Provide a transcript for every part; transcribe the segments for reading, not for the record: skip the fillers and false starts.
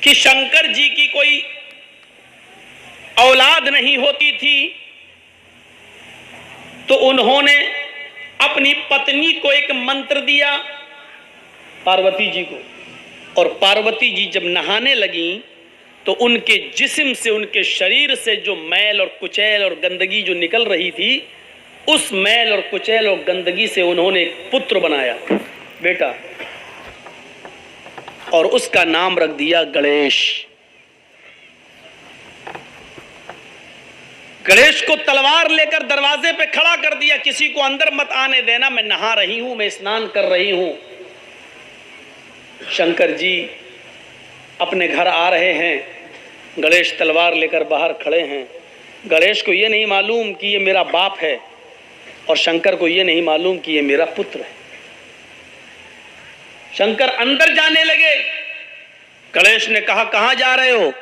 कि शंकर जी की कोई औलाद नहीं होती थी, तो उन्होंने अपनी पत्नी को एक मंत्र दिया, पार्वती जी को। और पार्वती जी जब नहाने लगी तो उनके जिस्म से, उनके शरीर से जो मैल और कुचैल और गंदगी जो निकल रही थी, उस मैल और कुचैल और गंदगी से उन्होंने एक पुत्र बनाया, बेटा, और उसका नाम रख दिया गणेश। गणेश को तलवार लेकर दरवाजे पे खड़ा कर दिया, किसी को अंदर मत आने देना, मैं नहा रही हूं, मैं स्नान कर रही हूं। शंकर जी अपने घर आ रहे हैं, गणेश तलवार लेकर बाहर खड़े हैं। गणेश को यह नहीं मालूम कि ये मेरा बाप है, और शंकर को यह नहीं मालूम कि ये मेरा पुत्र है। शंकर अंदर जाने लगे। गणेश ने कहा, कहां जा रहे हो?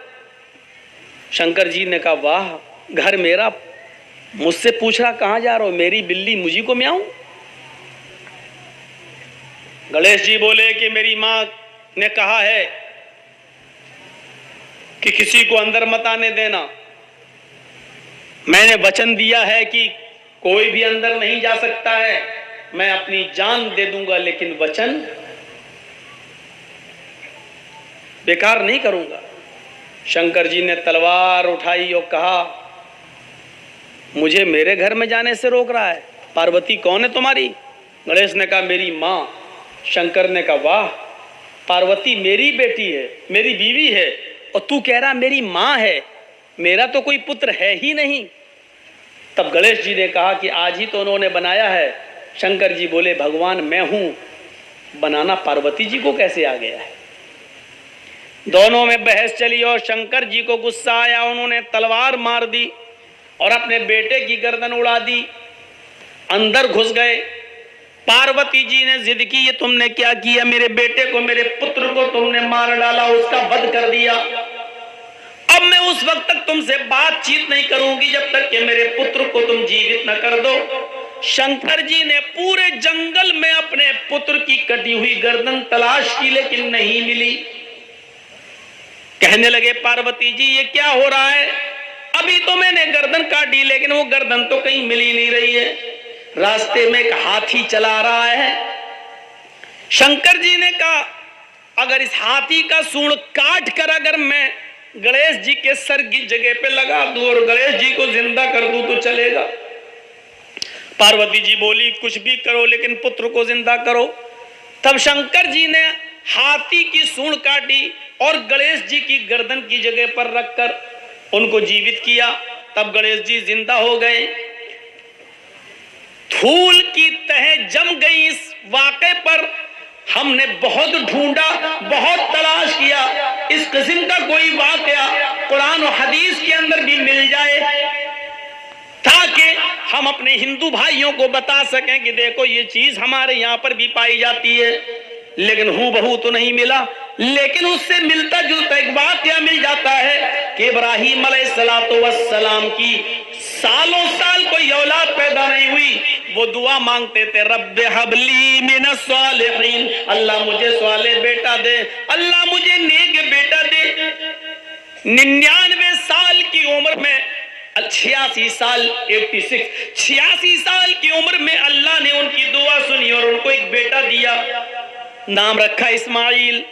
शंकर जी ने कहा, वाह, घर मेरा, मुझसे पूछ रहा कहां जा रहे हो? मेरी बिल्ली मुझी को म्याऊं? गणेश जी बोले कि मेरी मां ने कहा है कि किसी को अंदर मत आने देना, मैंने वचन दिया है कि कोई भी अंदर नहीं जा सकता है, मैं अपनी जान दे दूंगा लेकिन वचन बेकार नहीं करूंगा। शंकर जी ने तलवार उठाई और कहा, मुझे मेरे घर में जाने से रोक रहा है? पार्वती कौन है तुम्हारी? गणेश ने कहा, मेरी मां। शंकर ने कहा, वाह, पार्वती मेरी बेटी है, मेरी बीवी है, और तू कह रहा मेरी मां है, मेरा तो कोई पुत्र है ही नहीं। तब गणेश जी ने कहा कि आज ही तो उन्होंने बनाया है। शंकर जी बोले, भगवान मैं हूं, बनाना पार्वती जी को कैसे आ गया है? दोनों में बहस चली और शंकर जी को गुस्सा आया, उन्होंने तलवार मार दी और अपने बेटे की गर्दन उड़ा दी, अंदर घुस गए। पार्वती जी ने जिद की, ये तुमने क्या किया? मेरे बेटे को, मेरे पुत्र को तुमने मार डाला, उसका वध कर दिया। अब मैं उस वक्त तक तुमसे बातचीत नहीं करूंगी जब तक कि मेरे पुत्र को तुम जीवित न कर दो। शंकर जी ने पूरे जंगल में अपने पुत्र की कटी हुई गर्दन तलाश की लेकिन नहीं मिली। कहने लगे, पार्वती जी ये क्या हो रहा है? अभी तो मैंने गर्दन काटी लेकिन वो गर्दन तो कहीं मिल ही नहीं रही है। रास्ते में एक हाथी चला रहा है। शंकर जी ने कहा, अगर इस हाथी का सूंड काट कर अगर मैं गणेश जी के सर की जगह पे लगा दूं और गणेश जी को जिंदा कर दूं तो चलेगा? पार्वती जी बोली, कुछ भी करो लेकिन पुत्र को जिंदा करो। तब शंकर जी ने हाथी की सूंड काटी और गणेश जी की गर्दन की जगह पर रखकर उनको जीवित किया। तब गणेश जी जिंदा हो गए। धूल की तह जम गई इस वाक़े पर। हमने बहुत ढूंढा, बहुत तलाश किया, इस किस्म का कोई वाक़या कुरान और हदीस के अंदर भी मिल जाए ताकि हम अपने हिंदू भाइयों को बता सकें कि देखो ये चीज हमारे यहाँ पर भी पाई जाती है। लेकिन हूबहू तो नहीं मिला, लेकिन उससे मिलता जुलता एक वाक़या मिल जाता है कि इब्राहीम अलैहिस्सलाम की सालों साल कोई औलाद पैदा नहीं हुई। वो दुआ मांगते थे, रब्बे हबली मिनस सालिहीन, अल्लाह मुझे साले बेटा दे, अल्लाह मुझे नेक बेटा दे। 99 साल की उम्र में, 86 साल 86 साल की उम्र में अल्लाह ने उनकी दुआ सुनी और उनको एक बेटा दिया, नाम रखा इस्माइल।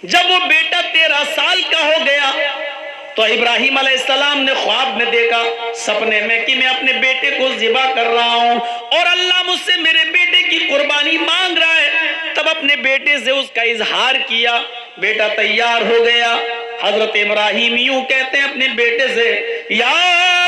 जब वो बेटा 13 साल का हो गया तो इब्राहीम अलैहिस्सलाम ने ख्वाब में देखा, सपने में, कि मैं अपने बेटे को ज़िबा कर रहा हूं और अल्लाह मुझसे मेरे बेटे की कुर्बानी मांग रहा है। तब अपने बेटे से उसका इजहार किया, बेटा तैयार हो गया। हजरत इब्राहीम यूं कहते हैं अपने बेटे से, या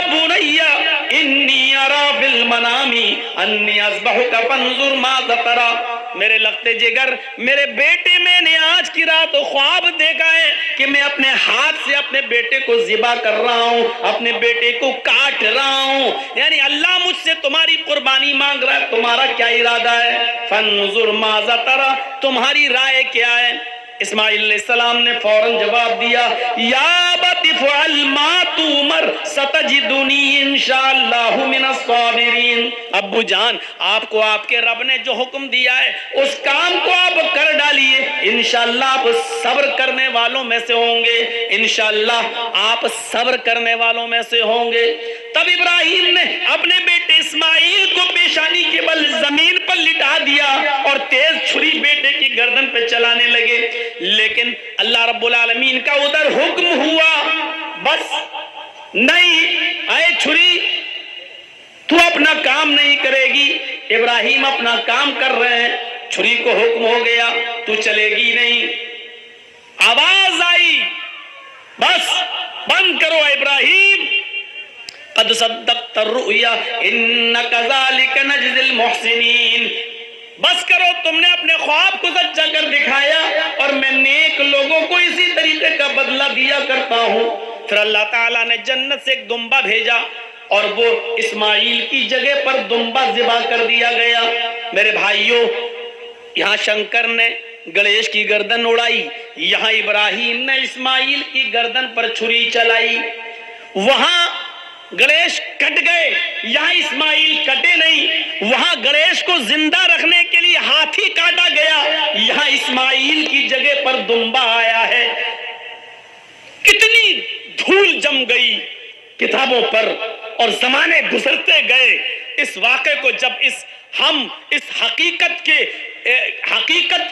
बुनैया इन्नी अरा फिल मनामी अन्नी अज़बहुका फंजुर माज़ा तरा। मेरे लगते जिगर, मेरे बेटे, मैंने आज की रात ख्वाब देखा है कि मैं अपने हाथ से अपने बेटे को ज़िबा कर रहा हूं, अपने बेटे को काट रहा हूं। यानी अल्लाह मुझसे तुम्हारी कुर्बानी मांग रहा है, तुम्हारा क्या इरादा है? फंजुर माज़ा तरा, तुम्हारी राय क्या है? इस्माइल अलैहिस्सलाम ने फौरन जवाब दिया, या बती फ़अल मा तुमर सतजिदुनी इंशाअल्लाहु मिनस साबिरीन। अब्बू जान, आपको आपके रब ने जो हुक्म दिया है उस काम को आप कर डालिए, इंशाअल्लाह आप सब्र करने वालों में से होंगे, इंशाअल्लाह आप सब्र करने वालों में से होंगे। तब इब्राहिम ने अपने बेटे इस्माइल को पेशानी के बल जमीन पर लिटा दिया और तेज छुरी बेटे की गर्दन पे चलाने लगे। लेकिन अल्लाह रब्बुल आलमीन का उधर हुक्म हुआ, बस नहीं, आए छुरी, तू अपना काम नहीं करेगी। इब्राहिम अपना काम कर रहे हैं, छुरी को हुक्म हो गया, तू चलेगी नहीं। आवाज आई, बस बंद करो इब्राहिम, कद सद्दक़्ता रुया इन्ना कज़ालिका नजज़िल मुहसिनीन। बस करो, तुमने अपने ख्वाब को सच्चा कर दिखाया और मैं नेक लोगों को इसी तरीके का बदला दिया करता हूं। फिर अल्लाह ताला ने जन्नत से एक दुम्बा भेजा और वो इस्माइल की जगह पर दुम्बा ज़िबा कर दिया गया। मेरे भाइयों, यहाँ शंकर ने गणेश की गर्दन उड़ाई, यहाँ इब्राहिम ने इस्माइल की गर्दन पर छुरी चलाई। वहां गणेश कट गए, यहाँ इस्माइल कटे नहीं। वहां गणेश को जिंदा रखने के लिए हाथी काटा गया, यहाँ इस्माइल की जगह पर दुम्बा आया है। कितनी धूल जम गई किताबों पर और जमाने गुजरते गए। इस वाक़े को जब हम इस हकीकत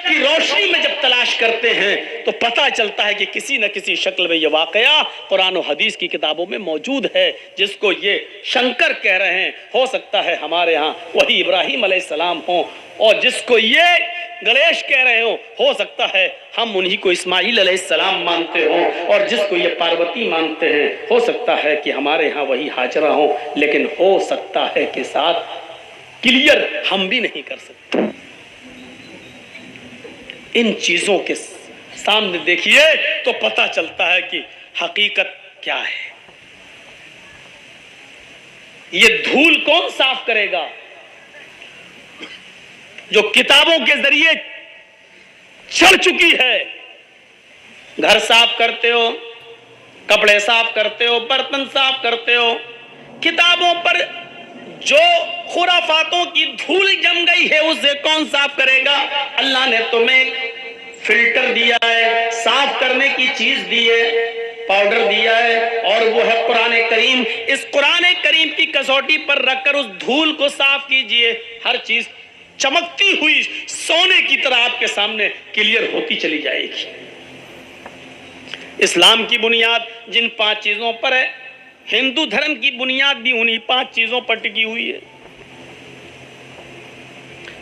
की रोशनी में जब तलाश करते हैं तो पता चलता है कि किसी न किसी शक्ल में यह वाक़या कुरान और हदीस की किताबों में मौजूद है। जिसको ये शंकर कह रहे हैं, हो सकता है हमारे यहाँ वही इब्राहिम अलैहिस्सलाम हो, और जिसको ये गणेश कह रहे हो सकता है हम उन्हीं को इस्माइल अलैहिस्सलाम मानते हो, और जिसको ये पार्वती मानते हैं हो सकता है कि हमारे यहाँ वही हाजरा हो। लेकिन हो सकता है के साथ क्लियर हम भी नहीं कर सकते। इन चीजों के सामने देखिए तो पता चलता है कि हकीकत क्या है। ये धूल कौन साफ करेगा? जो किताबों के जरिए चढ़ चुकी है। घर साफ करते हो, कपड़े साफ करते हो, बर्तन साफ करते हो, किताबों पर जो खुराफातों की धूल जम गई है उसे कौन साफ करेगा? अल्लाह ने तुम्हें फिल्टर दिया है, साफ करने की चीज दी है, पाउडर दिया है, और वो है कुरान करीम। इस कुरान करीम की कसौटी पर रखकर उस धूल को साफ कीजिए। हर चीज चमकती हुई सोने की तरह आपके सामने क्लियर होती चली जाएगी। इस्लाम की बुनियाद जिन 5 चीजों पर है, हिंदू धर्म की बुनियाद भी उन्हीं 5 चीजों पर टिकी हुई है।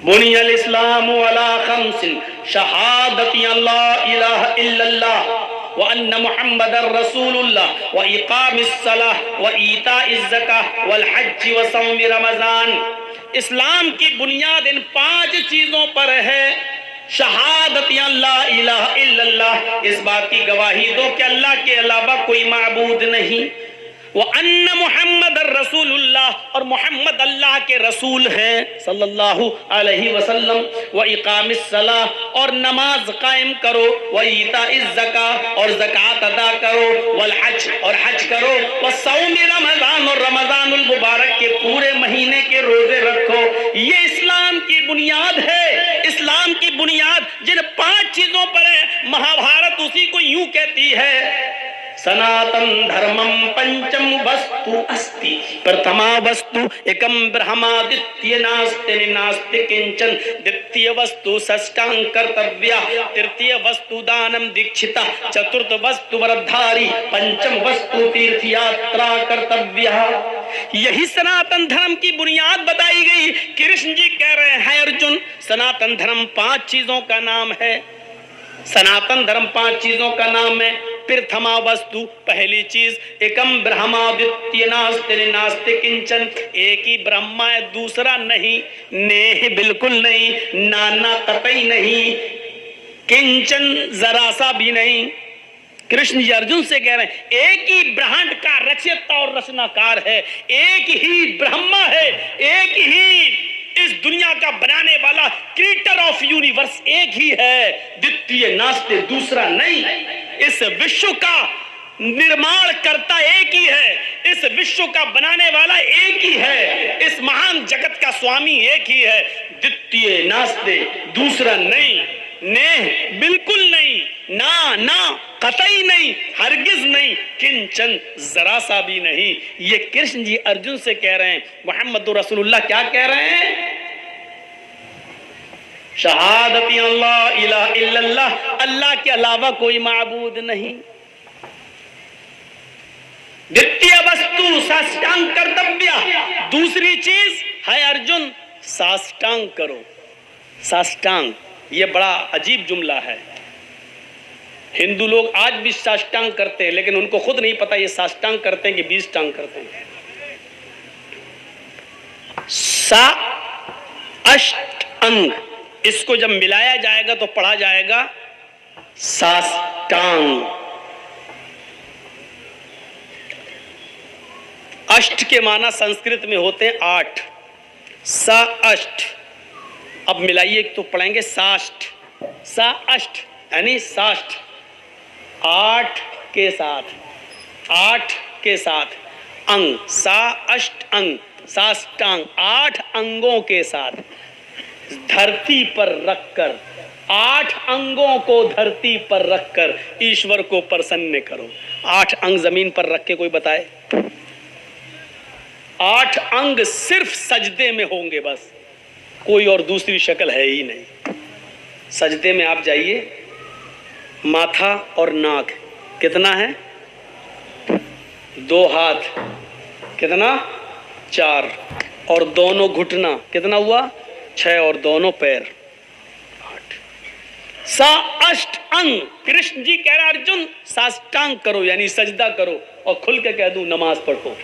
बुनियल इस्लाम अला खम्सिन शहादती अल्ला इलाहा इल्लल्लाह व अन्ना मुहम्मदर रसूलुल्लाह व इकामिस सलाह व ईताइज ज़काह वल हज्ज व सौम रमजान। इस्लाम की बुनियाद इन 5 चीजों पर है। शहादती अल्ला इलाहा इल्लल्लाह, इस बात की गवाही दो कि अल्लाह के अलावा कोई माबूद नहीं। वो अन्ना मुहम्मद रसूलुल्लाह, और मोहम्मद अल्लाह के रसूल हैं सल्लल्लाहु अलैहि वसल्लम। व इकामिस सलाह, और नमाज कायम करो। व ईताइज ज़काह, और ज़कात अदा करो। वल हज, और हज करो। व सौम रमजान, और रमजानुल मुबारक के पूरे महीने के रोजे रखो। ये इस्लाम की बुनियाद है। इस्लाम की बुनियाद जिन 5 चीजों पर है, महाभारत उसी को यूं कहती है, सनातन धर्मम पंचम वस्तु अस्ति प्रथमा वस्तु एकम ब्रह्मादित्य नास्ति नास्ति किंचन द्वितीय वस्तु षष्ठांग कर्तव्या तृतीय वस्तु दानम दीक्षिता चतुर्थ वस्तु वरधारी पंचम वस्तु तीर्थ यात्रा कर्तव्या। यही सनातन धर्म की बुनियाद बताई गई। कृष्ण जी कह रहे हैं अर्जुन, सनातन धर्म 5 चीजों का नाम है। सनातन धर्म 5 चीजों का नाम है। प्रथमा वस्तु, पहली चीज, एकम ब्रह्मादित्य नास्ति नास्ति किंचन, एक ही ब्रह्मा है, दूसरा नहीं, नेह बिल्कुल नहीं, नाना कतई नहीं, किंचन जरा सा भी नहीं। कृष्ण जी अर्जुन से कह रहे हैं एक ही ब्रह्मांड का रचयिता और रचनाकार है, एक ही ब्रह्मा है, एक ही इस दुनिया का बनाने वाला क्रिएटर ऑफ यूनिवर्स एक ही है, द्वितीय नास्ते, दूसरा नहीं। इस विश्व का निर्माण करता एक ही है, इस विश्व का बनाने वाला एक ही है, इस महान जगत का स्वामी एक ही है, द्वितीय नास्ते, दूसरा नहीं, ने बिल्कुल नहीं, ना ना कतई नहीं, हरगिज नहीं, किंचन जरा सा भी नहीं। ये कृष्ण जी अर्जुन से कह रहे हैं। मोहम्मद रसूलुल्लाह क्या कह रहे हैं? शहादती अल्लाह इलाहा इल्लल्लाह, अल्लाह के अलावा कोई माबूद नहीं। द्वितीय वस्तु साष्टांग कर्तव्य, दूसरी चीज है अर्जुन साष्टांग करो। साष्टांग ये बड़ा अजीब जुमला है। हिंदू लोग आज भी साष्टांग करते हैं, लेकिन उनको खुद नहीं पता ये साष्टांग करते हैं कि 20 टांग करते हैं। सा अष्ट अंग, इसको जब मिलाया जाएगा तो पढ़ा जाएगा साष्टांग। अष्ट के माना संस्कृत में होते हैं 8, सा अष्ट। अब मिलाइए तो पढ़ेंगे साष्ट, सा अष्ट यानी साष्ट, 8 के साथ, 8 के साथ अंग, सा अष्ट अंग, साष्टांग, 8 अंगों के साथ धरती पर रखकर, 8 अंगों को धरती पर रखकर ईश्वर को प्रसन्न करो। 8 अंग जमीन पर रख के कोई बताए? 8 अंग सिर्फ सजदे में होंगे बस, कोई और दूसरी शक्ल है ही नहीं। सजदे में आप जाइए, माथा और नाक कितना है? 2 हाथ कितना? 4, और दोनों घुटना कितना हुआ? 6, और दोनों पैर 8। सा अष्ट अंग। कृष्ण जी कह रहे अर्जुन साष्टांग करो यानी सजदा करो, और खुल के कह दूं नमाज पढ़ो।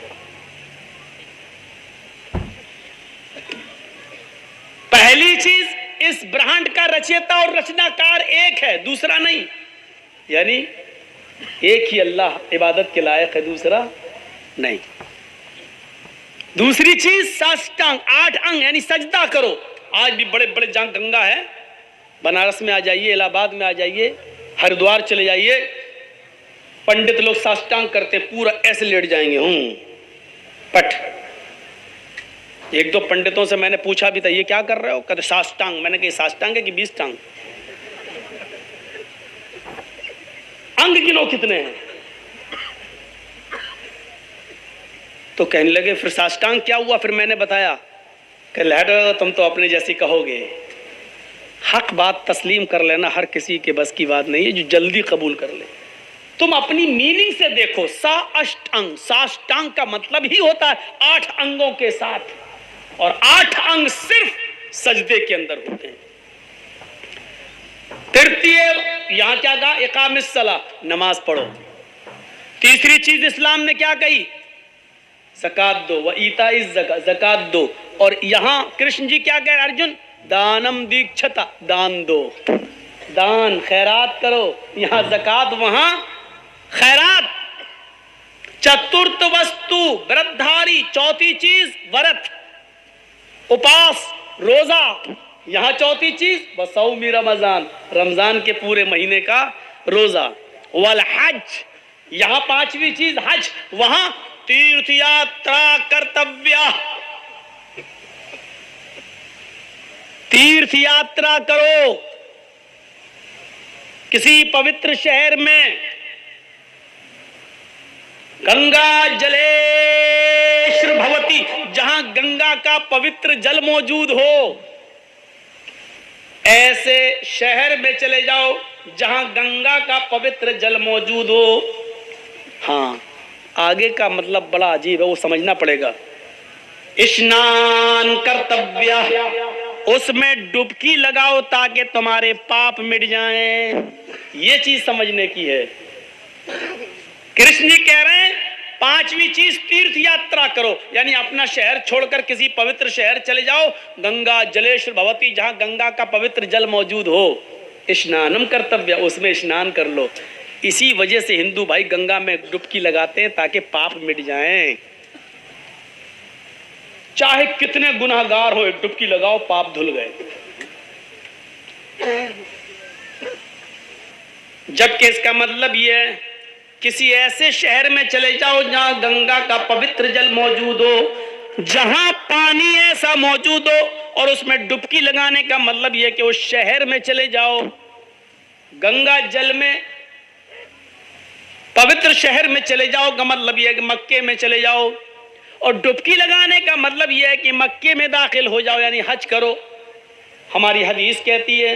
पहली चीज, इस ब्रह्मांड का रचयिता और रचनाकार एक है, दूसरा नहीं, यानी एक ही अल्लाह इबादत के लायक है, दूसरा नहीं। दूसरी चीज साष्टांग, 8 अंग यानी सजदा करो। आज भी बड़े बड़े जहां गंगा है, बनारस में आ जाइए, इलाहाबाद में आ जाइए, हरिद्वार चले जाइए, पंडित लोग साष्टांग करते, पूरा ऐसे लेट जाएंगे पट। एक दो पंडितों से मैंने पूछा भी था ये क्या कर रहे हो? कहते साष्टांग। मैंने कहा साष्टांग है कि 20 टांग? अंग गिनो कितने हैं? तो कहने लगे फिर साष्टांग क्या हुआ? फिर मैंने बताया कि लहर तुम तो अपने जैसी कहोगे। हक बात तस्लीम कर लेना हर किसी के बस की बात नहीं है, जो जल्दी कबूल कर ले। तुम अपनी मीनिंग से देखो, सा अष्ट अंग, साष्टांग का मतलब ही होता है 8 अंगों के साथ, और 8 अंग सिर्फ सजदे के अंदर होते हैं। तृतीय यहां क्या कहा? इकामिस सला, नमाज पढ़ो। तीसरी चीज इस्लाम ने क्या कही? ज़कात दो, व ईता इस ज़कात दो। और यहां कृष्ण जी क्या कह रहे? अर्जुन दानम दीक्षता, दान दो, दान खैरात करो। यहां ज़कात, वहां खैरात। चतुर्थ वस्तु व्रतधारी, चौथी चीज व्रत, उपास, रोजा। यहां चौथी चीज बसौमी रमजान, रमजान के पूरे महीने का रोजा। वल हज, यहां 5वीं चीज हज, वहां तीर्थ यात्रा कर्तव्य, तीर्थ यात्रा करो। किसी पवित्र शहर में गंगा जलेश्वर भवती, जहां गंगा का पवित्र जल मौजूद हो, ऐसे शहर में चले जाओ जहां गंगा का पवित्र जल मौजूद हो। हाँ, आगे का मतलब बड़ा अजीब है, वो समझना पड़ेगा। स्नान कर्तव्य, उसमें डुबकी लगाओ ताकि तुम्हारे पाप मिट जाएं। ये चीज समझने की है। कृष्ण जी कह रहे हैं 5वीं चीज तीर्थ यात्रा करो, यानी अपना शहर छोड़कर किसी पवित्र शहर चले जाओ, गंगा जलेश्वर भवती, जहां गंगा का पवित्र जल मौजूद हो। स्नानम कर्तव्य, उसमें स्नान कर लो। इसी वजह से हिंदू भाई गंगा में डुबकी लगाते हैं ताकि पाप मिट जाएं। चाहे कितने गुनाहगार हो, डुबकी लगाओ, पाप धुल गए। जबकि इसका मतलब यह है, किसी ऐसे शहर में चले जाओ जहां गंगा का पवित्र जल मौजूद हो, जहां पानी ऐसा मौजूद हो, और उसमें डुबकी लगाने का मतलब यह कि उस शहर में चले जाओ, गंगा जल में पवित्र शहर में चले जाओ का मतलब यह है कि मक्के में चले जाओ, और डुबकी लगाने का मतलब यह है कि मक्के में दाखिल हो जाओ, यानी हज करो। हमारी हदीस कहती है,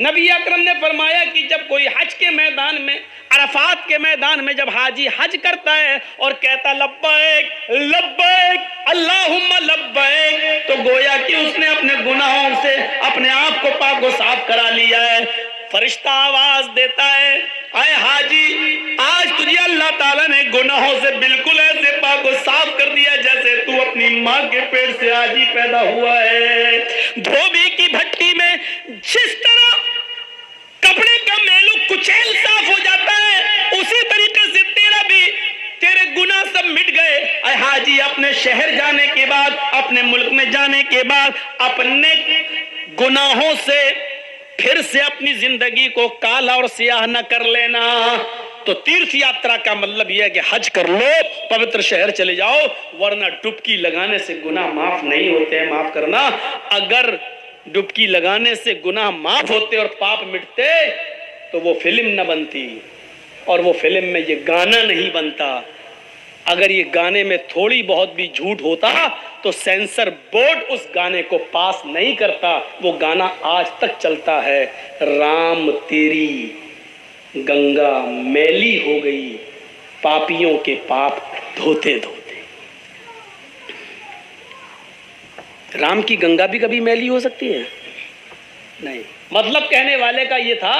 नबी अकरम ने फरमाया कि जब कोई हज के मैदान में, अरफात के मैदान में जब हाजी हज करता है और कहता लब्बैक लब्बैक अल्लाहुम्मा लब्बैक, तो गोया कि उसने अपने गुनाहों से अपने आप को पाक व साफ करा लिया है। फरिश्ता आवाज देता है, आए हाजी, आज तुझे अल्लाह ताला ने गुनाहों से बिल्कुल ऐसे पाक व साफ कर दिया जैसे तू अपनी माँ के पेट से आज ही पैदा हुआ है। धोबी की भट्टी में जिस तरह कपड़े का मैलू कुचैल साफ हो जाता है, उसी तरीके से तेरा भी, तेरे गुनाह सब मिट गए। अरे हाजी, अपने शहर जाने के बाद, अपने मुल्क में जाने के बाद, अपने गुनाहों से फिर से अपनी जिंदगी को काला और सियाह न कर लेना। तो तीर्थ यात्रा का मतलब यह है कि हज कर लो, पवित्र शहर चले जाओ, वरना डुबकी लगाने से गुनाह माफ नहीं होते हैं। माफ करना, अगर डुबकी लगाने से गुनाह माफ होते और पाप मिटते तो वो फिल्म न बनती, और वो फिल्म में ये गाना नहीं बनता। अगर ये गाने में थोड़ी बहुत भी झूठ होता तो सेंसर बोर्ड उस गाने को पास नहीं करता। वो गाना आज तक चलता है, राम तेरी गंगा मैली हो गई, पापियों के पाप धोते धोते। राम की गंगा भी कभी मैली हो सकती है? नहीं। मतलब कहने वाले का ये था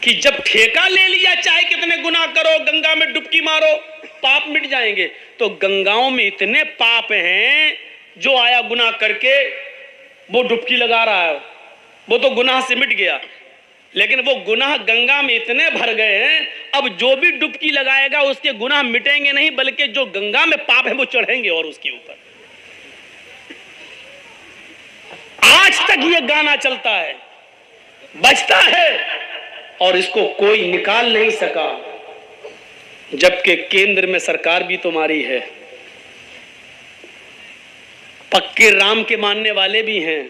कि जब ठेका ले लिया, चाहे कितने गुनाह करो, गंगा में डुबकी मारो, पाप मिट जाएंगे। तो गंगाओं में इतने पाप हैं, जो आया गुनाह करके वो डुबकी लगा रहा है, वो तो गुनाह से मिट गया, लेकिन वो गुनाह गंगा में इतने भर गए हैं, अब जो भी डुबकी लगाएगा उसके गुनाह मिटेंगे नहीं, बल्कि जो गंगा में पाप है वो चढ़ेंगे और उसके ऊपर। आज तक ये गाना चलता है, बजता है, और इसको कोई निकाल नहीं सका, जबकि केंद्र में सरकार भी तुम्हारी है, पक्के राम के मानने वाले भी हैं,